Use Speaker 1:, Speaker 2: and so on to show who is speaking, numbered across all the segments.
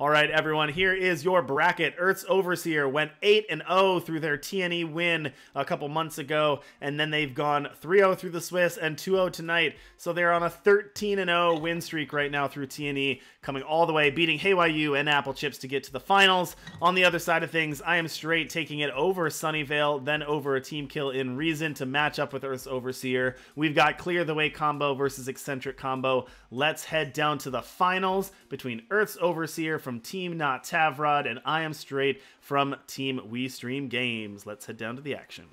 Speaker 1: All right, everyone, here is your bracket. Earth's Overseer went 8-0 through their TNE win a couple months ago, and then they've gone 3-0 through the Swiss and 2-0 tonight. So they're on a 13-0 win streak right now through TNE, coming all the way, beating HeyYU and Apple Chips to get to the finals. On the other side of things, imestr8 taking it over Sunnyvale, then over a team kill in Reason to match up with Earth's Overseer. We've got Clear the Way combo versus Eccentric combo. Let's head down to the finals between Earth's Overseer from Team Not Tavrod and imestr8 from Team We Stream Games. Let's head down to the action.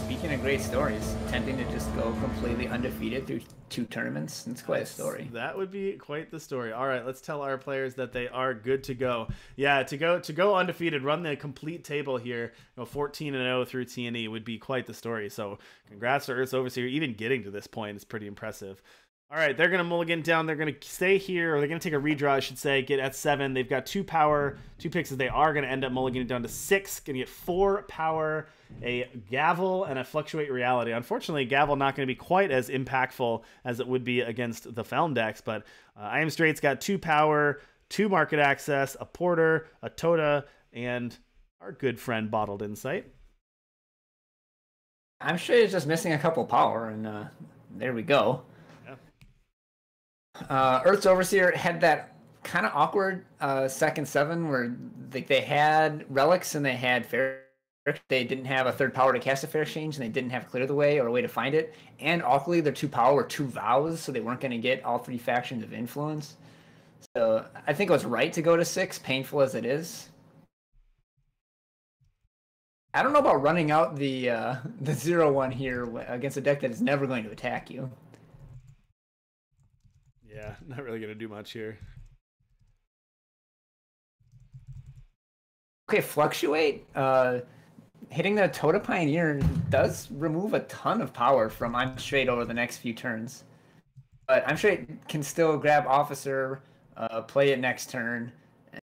Speaker 2: Speaking of great stories, attempting to just go completely undefeated through 2 tournaments, it's quite a story.
Speaker 1: That would be quite the story. All right, let's tell our players that they are good to go. Yeah, to go undefeated, run the complete table here. 14-0 through TNE would be quite the story. So congrats to Earth's Overseer. Even getting to this point is pretty impressive. All right, they're going to mulligan down. They're going to stay here, or they're going to take a redraw, I should say, get at 7. They've got 2 power, 2 picks. They are going to end up mulliganing down to 6. Going to get 4 power, a Gavel, and a Fluctuate Reality. Unfortunately, Gavel not going to be quite as impactful as it would be against the Felm decks, but imestr8's got 2 power, 2 market access, a Porter, a Tota, and our good friend Bottled Insight.
Speaker 2: imestr8 is just missing a couple power, and there we go. Earth's Overseer had that kind of awkward second 7 where they had relics and they had fair. They didn't have a 3rd power to cast a fair exchange, and they didn't have Clear the Way or a way to find it. And awkwardly, their 2 power were 2 vows, so they weren't going to get all 3 factions of influence. So I think it was right to go to 6, painful as it is. I don't know about running out the 0-1 here against a deck that is never going to attack you.
Speaker 1: Yeah, not really going to do much here.
Speaker 2: Okay, Fluctuate. Hitting the Tota Pioneer does remove a ton of power from imestr8 over the next few turns. But imestr8 can still grab Officer, play it next turn,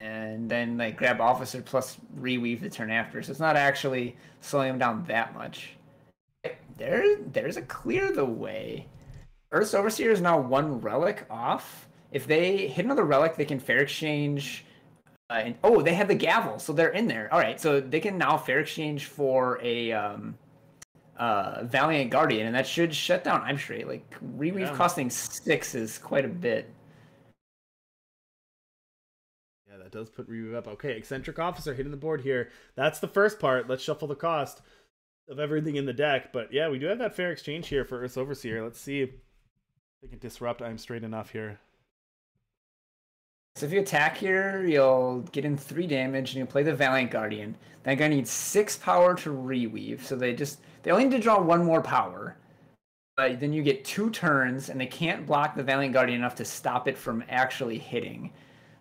Speaker 2: and then like grab Officer plus reweave the turn after. So it's not actually slowing him down that much. There's a Clear the Way. Earth's Overseer is now 1 relic off. If they hit another relic, they can fair exchange. And oh, they have the Gavel, so they're in there. All right, so they can now fair exchange for a Valiant Guardian, and that should shut down imestr8. Like reweave costing 6 is quite a bit.
Speaker 1: Yeah, that does put reweave up. Okay, Eccentric Officer hitting the board here. That's the first part. Let's shuffle the cost of everything in the deck. But yeah, we do have that fair exchange here for Earth's Overseer. Let's see if they can disrupt imestr8 enough here.
Speaker 2: So if you attack here, you'll get in 3 damage, and you'll play the Valiant Guardian. That guy needs 6 power to reweave, so they only need to draw 1 more power. But then you get 2 turns, and they can't block the Valiant Guardian enough to stop it from actually hitting.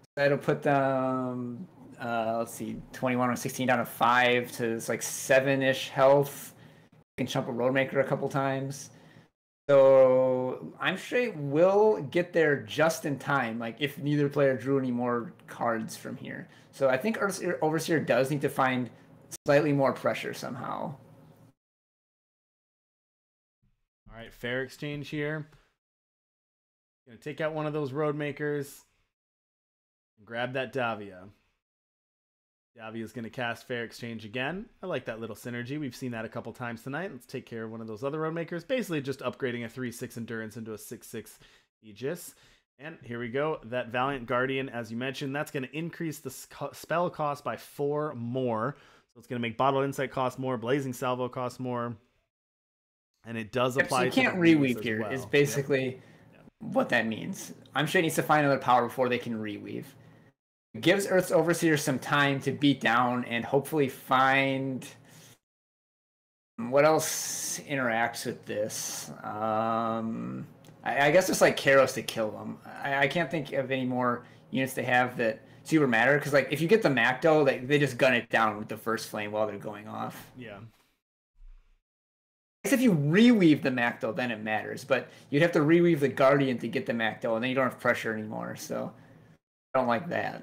Speaker 2: So that'll put them, let's see, 21 or 16 down to 5 to it's like 7-ish health. You can chump a Roadmaker a couple times. So imestr8 will get there just in time, like if neither player drew any more cards from here. So I think Earth's Overseer does need to find slightly more pressure somehow.
Speaker 1: All right, fair exchange here. Gonna take out one of those Roadmakers. Grab that Davia. Davia is going to cast Fair Exchange again. I like that little synergy. We've seen that a couple times tonight. Let's take care of one of those other Roadmakers. Basically just upgrading a 3-6 Endurance into a 6-6 Aegis. And here we go. That Valiant Guardian, as you mentioned, that's going to increase the spell cost by 4 more. So it's going to make Bottled Insight cost more, Blazing Salvo cost more. And it does apply
Speaker 2: so you can't reweave here, is basically what that means. imestr8 needs to find another power before they can reweave. It gives Earth's Overseer some time to beat down and hopefully find what else interacts with this. I guess just like Kairos to kill them. I can't think of any more units they have that super matter, because like if you get the Macdo, they just gun it down with the first flame while they're going off.
Speaker 1: Yeah.
Speaker 2: I guess if you reweave the Macdo, then it matters, but you'd have to reweave the Guardian to get the Macdo, and then you don't have pressure anymore, so I don't like that.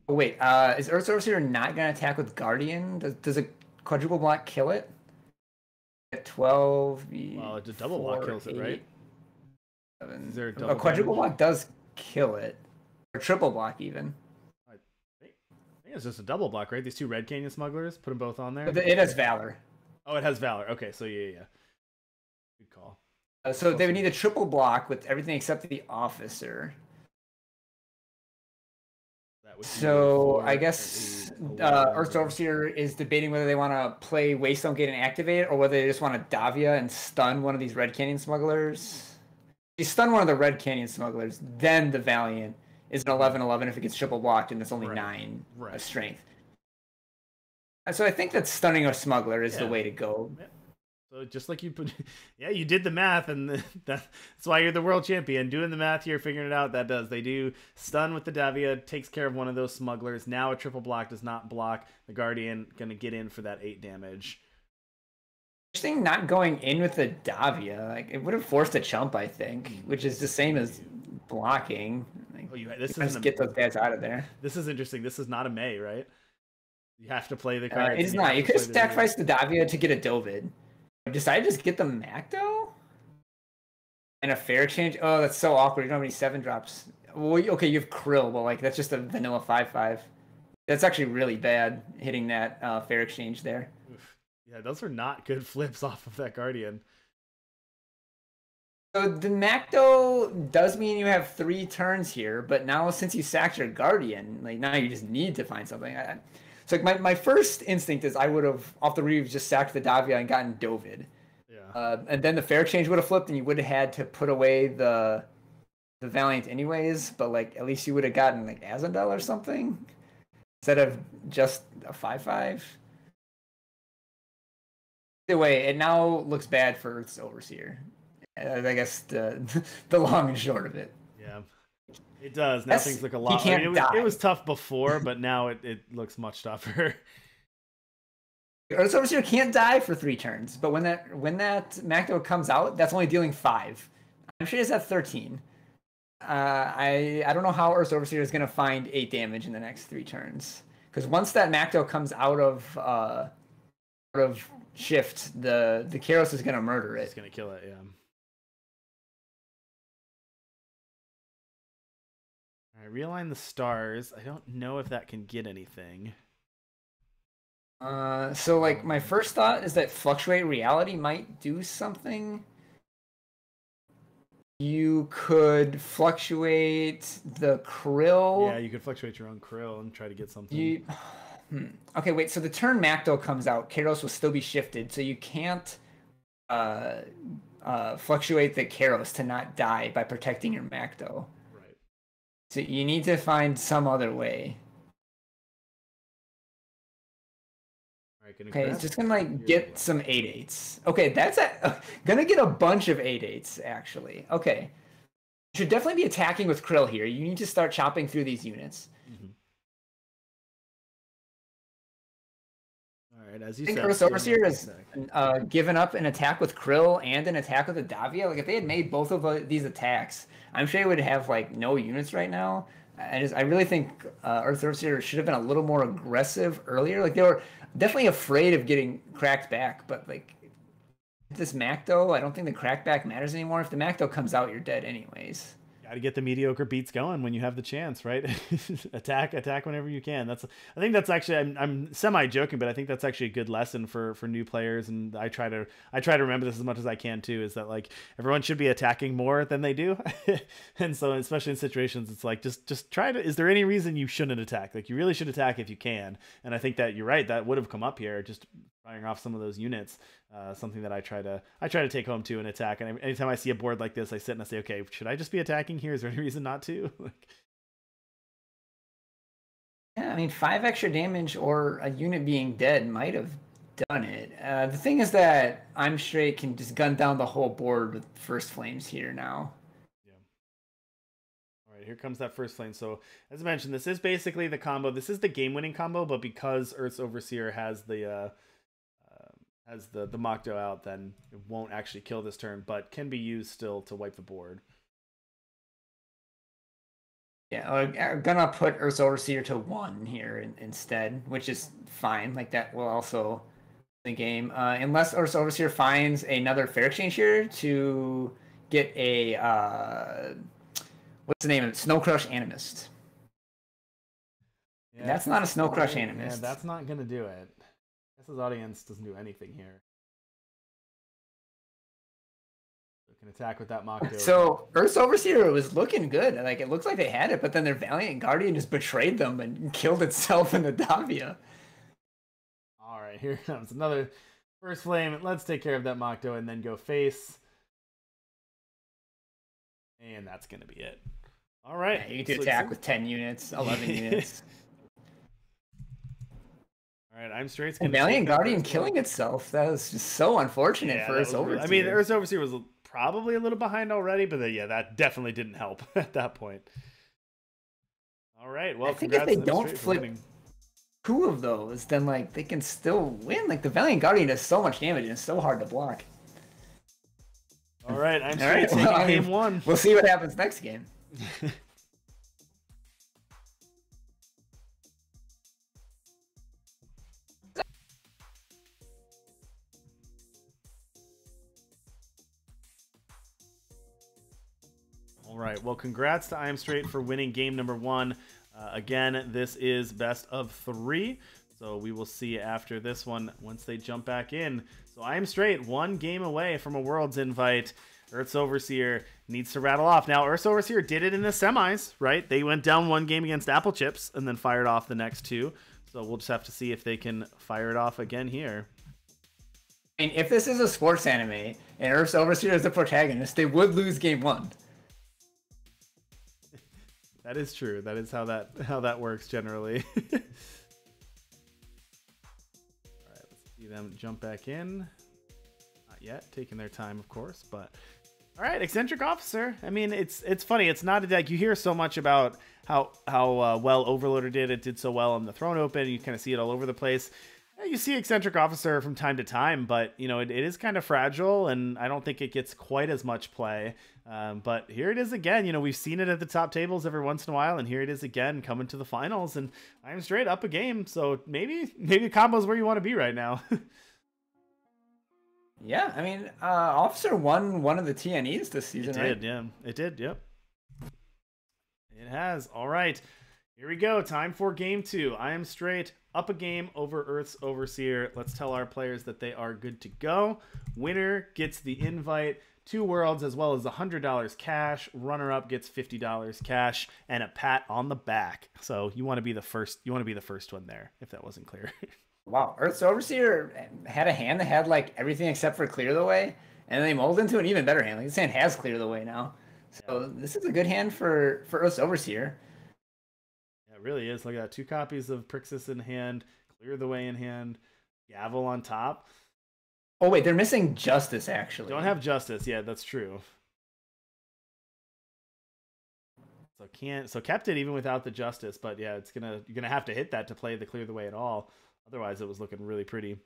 Speaker 2: Oh, wait, is Earth's Overseer not going to attack with Guardian? Does a quadruple block kill it? At 12.
Speaker 1: Well, it's a double block kills it, right?
Speaker 2: 7.
Speaker 1: Is there
Speaker 2: A quadruple
Speaker 1: damage?
Speaker 2: block does kill it, or triple block even.
Speaker 1: I think it's just a double block, right? These two Red Canyon smugglers, put them both on there.
Speaker 2: But it has Valor.
Speaker 1: Oh, it has Valor. Okay, so yeah. Good call.
Speaker 2: So they would need a triple block with everything except the officer. So I guess EarthsOverseer is debating whether they want to play Waystone Gate and activate it, or whether they just want to Davia and stun one of these Red Canyon smugglers. If you stun one of the Red Canyon smugglers, then the Valiant is an 11/11 if it gets triple blocked and it's only 9 strength. So I think that stunning a smuggler is the way to go.
Speaker 1: Yeah. So just like you put, you did the math, and that's why you're the world champion. Doing the math here, figuring it out. That does. They do stun with the Davia, takes care of one of those smugglers. Now a triple block does not block the Guardian. Going to get in for that 8 damage.
Speaker 2: Interesting, not going in with the Davia. Like, it would have forced a chump, I think, which is the same as blocking. Like,
Speaker 1: this
Speaker 2: is get those guys out of there.
Speaker 1: This is interesting. This is not a May, right? You have to play the card.
Speaker 2: It is not. You could have sacrificed the Davia to get a Dovid. Decided to just get the Macdo? And a fair exchange? Oh, that's so awkward. You don't have any 7 drops. Well, okay, you have Krill, but like that's just a vanilla 5/5. That's actually really bad hitting that fair exchange there.
Speaker 1: Oof. Yeah, those are not good flips off of that Guardian.
Speaker 2: So the Macdo does mean you have 3 turns here, but now since you sacked your Guardian, like now you just need to find something. So like my first instinct is I would have off the Reeves just sacked the Davia and gotten Dovid.
Speaker 1: Yeah.
Speaker 2: And then the fair exchange would have flipped, and you would have had to put away the Valiant anyways. But like at least you would have gotten like Azandel or something instead of just a 5/5. Either way, it now looks bad for EarthsOverseer. I guess the long and short of it.
Speaker 1: Yeah. It does. Now things look a lot. It was tough before, but now it looks much tougher.
Speaker 2: EarthsOverseer can't die for 3 turns, but when that Macdo comes out, that's only dealing 5. I'm sure it's at 13. I don't know how EarthsOverseer is gonna find 8 damage in the next 3 turns, because once that Macdo comes out of shift, the Kairos is gonna murder it.
Speaker 1: It's gonna kill it. Yeah. All right, realign the stars. I don't know if that can get anything.
Speaker 2: So like my first thought is that Fluctuate Reality might do something. You could fluctuate the Krill.
Speaker 1: Yeah, you could fluctuate your own Krill and try to get something.
Speaker 2: Okay, wait. So the turn Macdo comes out, Kairos will still be shifted, so you can't fluctuate the Kairos to not die by protecting your Macdo.
Speaker 1: Right.
Speaker 2: So you need to find some other way. Okay, it's just gonna like get some 8/8s. Okay, that's gonna get a bunch of 8/8s actually. Okay, you should definitely be attacking with Krill here. You need to start chopping through these units.
Speaker 1: All right, as you
Speaker 2: said,
Speaker 1: said,
Speaker 2: EarthsOverseer has given up an attack with Krill and an attack with the Davia. Like if they had made both of these attacks, I'm sure they would have like no units right now. I really think EarthsOverseer should have been a little more aggressive earlier. Like they were definitely afraid of getting cracked back, but like this Macdo, I don't think the crackback matters anymore. If the Macdo comes out, you're dead anyways.
Speaker 1: Got to get the mediocre beats going when you have the chance, right? attack whenever you can. I think that's actually I'm semi joking, but I think that's actually a good lesson for new players, and I try to remember this as much as I can too. Is that like everyone should be attacking more than they do, and so especially in situations, it's like just try to. Is there any reason you shouldn't attack? Like you really should attack if you can, and I think that you're right. That would have come up here just firing off some of those units. Something that I try to take home to an attack, and anytime I see a board like this, I sit and I say, okay, should I just be attacking here? Is there any reason not to?
Speaker 2: Yeah, I mean 5 extra damage or a unit being dead might have done it. The thing is that imestr8 can just gun down the whole board with First Flames here now.
Speaker 1: Yeah. All right, here comes that First Flame. So as I mentioned, this is basically the combo. This is the game-winning combo, but because EarthsOverseer has the Macdo out, then it won't actually kill this turn, but can be used still to wipe the board.
Speaker 2: Yeah, I'm gonna put EarthsOverseer to 1 here instead, which is fine. Like that will also the game, unless Earth's Overseer finds another fair exchange here to get a what's the name of it? Snow Crush Animist.
Speaker 1: Yeah,
Speaker 2: That's not a Snow Crush
Speaker 1: yeah,
Speaker 2: Animist.
Speaker 1: that's not gonna do it. I guess his audience doesn't do anything here. So can attack with that Mach.
Speaker 2: So Earth's Overseer was looking good. Like it looks like they had it, but then their Valiant Guardian just betrayed them and killed itself in the Davia.
Speaker 1: All right, here comes another first flame. Let's take care of that Machto and then go face. And that's gonna be it. All right.
Speaker 2: Yeah, you can attack with 10 units, 11 units.
Speaker 1: All right, imestr8's gonna
Speaker 2: Valiant Guardian killing itself. That was just so unfortunate for Earth's Overseer.
Speaker 1: I mean, Earth's Overseer was probably a little behind already, but yeah, that definitely didn't help at that point. All right, well,
Speaker 2: I think if they don't flip 2 of those, then like they can still win. Like the Valiant Guardian does so much damage and it's so hard to block.
Speaker 1: All right, I'm taking game 1.
Speaker 2: We'll see what happens next game.
Speaker 1: All right, well, congrats to imestr8 for winning game number 1. Again, this is best of 3, so we will see after this one once they jump back in. So imestr8 1 game away from a Worlds invite. Earth's Overseer needs to rattle off. Now, Earth's Overseer did it in the semis, right? They went down 1 game against Apple Chips and then fired off the next 2. So we'll just have to see if they can fire it off again here.
Speaker 2: I mean, if this is a sports anime and Earth's Overseer is the protagonist, they would lose game 1.
Speaker 1: That is true. That is how that works generally. All right, let's see them jump back in. Not yet, taking their time, of course, but all right, Eccentric Officer. I mean, it's funny. It's not like you hear so much about how well Overloader did. It did so well on the Throne Open. You kind of see it all over the place. You see Eccentric Officer from time to time, but you know it is kind of fragile, and I don't think it gets quite as much play. But here it is again. You know, we've seen it at the top tables every once in a while, and here it is again coming to the finals. And I'm straight up a game, so maybe combo's where you want to be right now.
Speaker 2: Yeah, I mean, Officer won one of the TNEs this season, right?
Speaker 1: It did, yeah. It did, yep. It has. All right. Here we go. Time for game 2. imestr8 up a game over Earth's Overseer. Let's tell our players that they are good to go. Winner gets the invite to Worlds as well as $100 cash. Runner-up gets $50 cash and a pat on the back. So you want to be the first. You want to be the first one there, if that wasn't clear.
Speaker 2: Wow, Earth's Overseer had a hand that had like everything except for Clear the Way, and then they molded into an even better hand. Like this hand has Clear the Way now, so this is a good hand for Earth's Overseer.
Speaker 1: Yeah, it really is. Look at that, 2 copies of Prixis in hand, Clear the Way in hand, Gavel on top.
Speaker 2: Oh wait, they're missing Justice actually.
Speaker 1: Don't have Justice. Yeah, that's true. So kept it even without the Justice, but yeah, you're gonna have to hit that to play the Clear the Way at all. Otherwise, it was looking really pretty.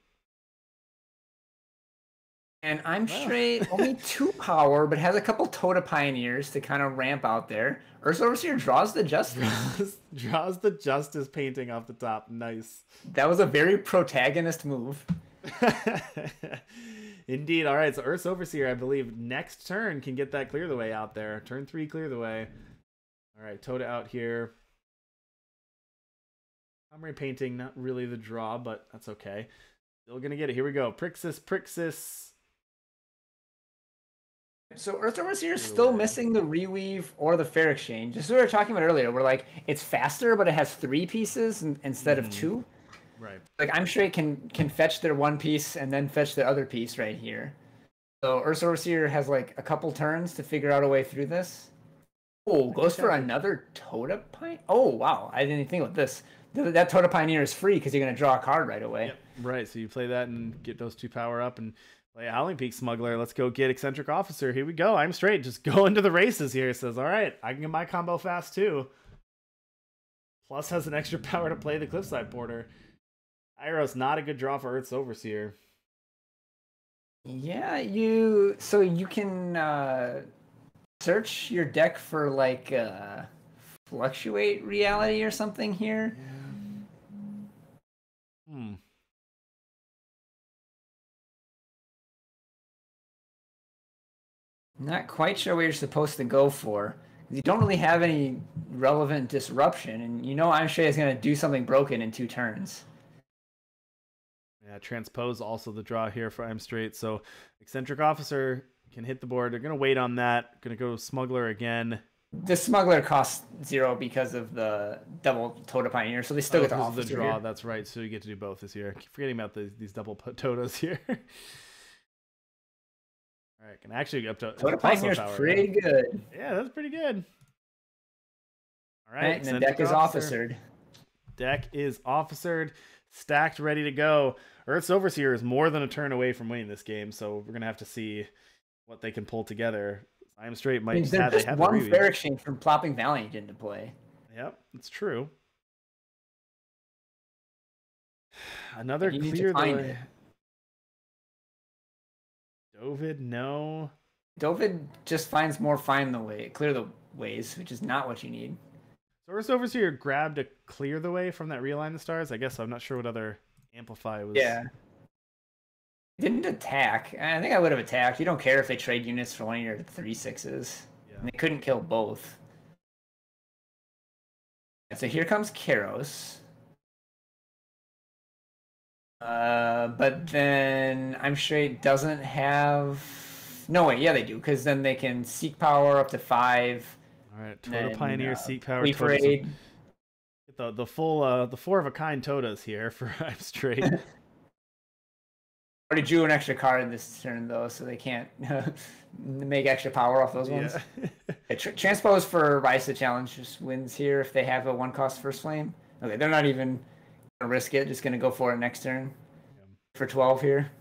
Speaker 2: And imestr8 only 2 power, but has a couple Toda Pioneers to kind of ramp out there. Earth's Overseer draws the Justice.
Speaker 1: draws the Justice painting off the top. Nice.
Speaker 2: That was a very protagonist move.
Speaker 1: Indeed. All right, so Earth's Overseer, I believe, next turn can get that Clear the Way out there. Turn 3, Clear the Way. All right, Toda out here. Memory painting, not really the draw, but that's okay. Still gonna get it. Here we go. Prixis.
Speaker 2: So Earth's Overseer is still missing the Reweave or the Fair Exchange. Just as we were talking about earlier, where like it's faster, but it has 3 pieces instead of 2.
Speaker 1: Right.
Speaker 2: Like imestr8 can fetch their 1 piece and then fetch the other piece right here. So Earth's Overseer has like a couple turns to figure out a way through this. Oh, goes for another Toda Pioneer. Oh wow, I didn't even think about this. That Toda Pioneer is free because you're going to draw a card right away.
Speaker 1: Yep. Right, so you play that and get those 2 power up and play a Howling Peak Smuggler. Let's go get Eccentric Officer. Here we go. imestr8. Just go into the races here. It says, all right, I can get my combo fast too. Plus has an extra power to play the Cliffside Porter. Iroh's not a good draw for Earth's Overseer.
Speaker 2: Yeah, so you can search your deck for like Fluctuate Reality or something here. Not quite sure what you're supposed to go for. You don't really have any relevant disruption, and you know imestr8 is going to do something broken in 2 turns.
Speaker 1: Yeah, transpose also the draw here for imestr8. So eccentric officer can hit the board. They're going to wait on that. Going to go smuggler again.
Speaker 2: The smuggler costs 0 because of the double Tota Pioneer, so they still get the officer
Speaker 1: the draw.
Speaker 2: here.
Speaker 1: That's right. So you get to do both this year. I keep forgetting about these double Totas here. All right, can actually get up to
Speaker 2: Tota Pioneer is pretty good.
Speaker 1: Yeah, that's pretty good. All right,
Speaker 2: and the deck is officered.
Speaker 1: Deck is officered, stacked, ready to go. EarthsOverseer is more than a turn away from winning this game, so we're gonna have to see what they can pull together. imestr8 might
Speaker 2: have one fair exchange from plopping Valiant into play.
Speaker 1: Yep, it's true. Another clear the way. Dovid, no.
Speaker 2: Dovid just finds more clear the ways, which is not what you need.
Speaker 1: So EarthsOverseer grabbed to clear the way from that realign the stars. I guess I'm not sure what other amplify was.
Speaker 2: Yeah. Didn't attack. I think I would have attacked. You don't care if they trade units for one of your 3/6s. Yeah. And they couldn't kill both. And so here comes Kairos. But then imestr8 doesn't have. No, wait, yeah, they do, because then they can seek power up to 5.
Speaker 1: All right, Tota Pioneer, seek power.
Speaker 2: Parade.
Speaker 1: Get the full the 4 of a kind Totas here for imestr8.
Speaker 2: Already drew an extra card this turn though, so they can't make extra power off those ones. Yeah. Transpose for Rise to Challenge just wins here if they have a 1-cost First Flame. Okay, they're not even gonna risk it, just gonna go for it next turn. Yeah. For 12 here.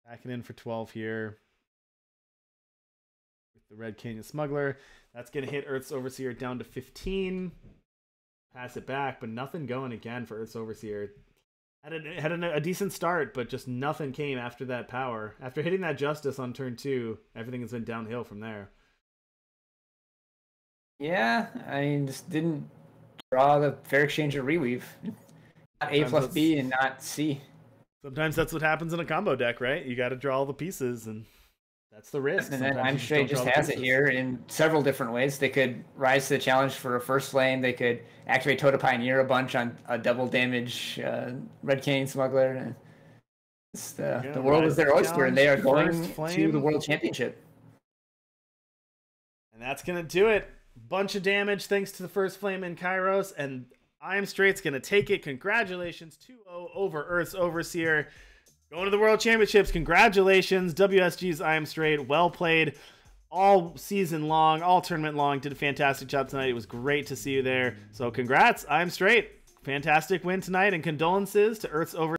Speaker 1: Backing in for 12 here. With the Red Canyon Smuggler. That's gonna hit EarthsOverseer down to 15. Pass it back, but nothing going again for EarthsOverseer. Had a decent start, but just nothing came after that power. After hitting that Justice on turn 2, everything has been downhill from there.
Speaker 2: Yeah, I mean, just didn't draw the fair exchange or reweave. Not A plus B and not C.
Speaker 1: Sometimes that's what happens in a combo deck, right? You got to draw all the pieces, and that's the risk.
Speaker 2: And then imestr8 just has it here in several different ways. They could rise to the challenge for a First Flame. They could activate Tota Pioneer a bunch on a double damage Red Canyon Smuggler. The world is their oyster, and they are going to the World Championship.
Speaker 1: And that's going to do it. Bunch of damage thanks to the First Flame in Kairos, and imestr8's going to take it. Congratulations, 2-0 over EarthsOverseer. Going to the World Championships. Congratulations, WSG's imestr8. Well played all season long, all tournament long. Did a fantastic job tonight. It was great to see you there. So congrats, imestr8. Fantastic win tonight, and condolences to EarthsOverseer.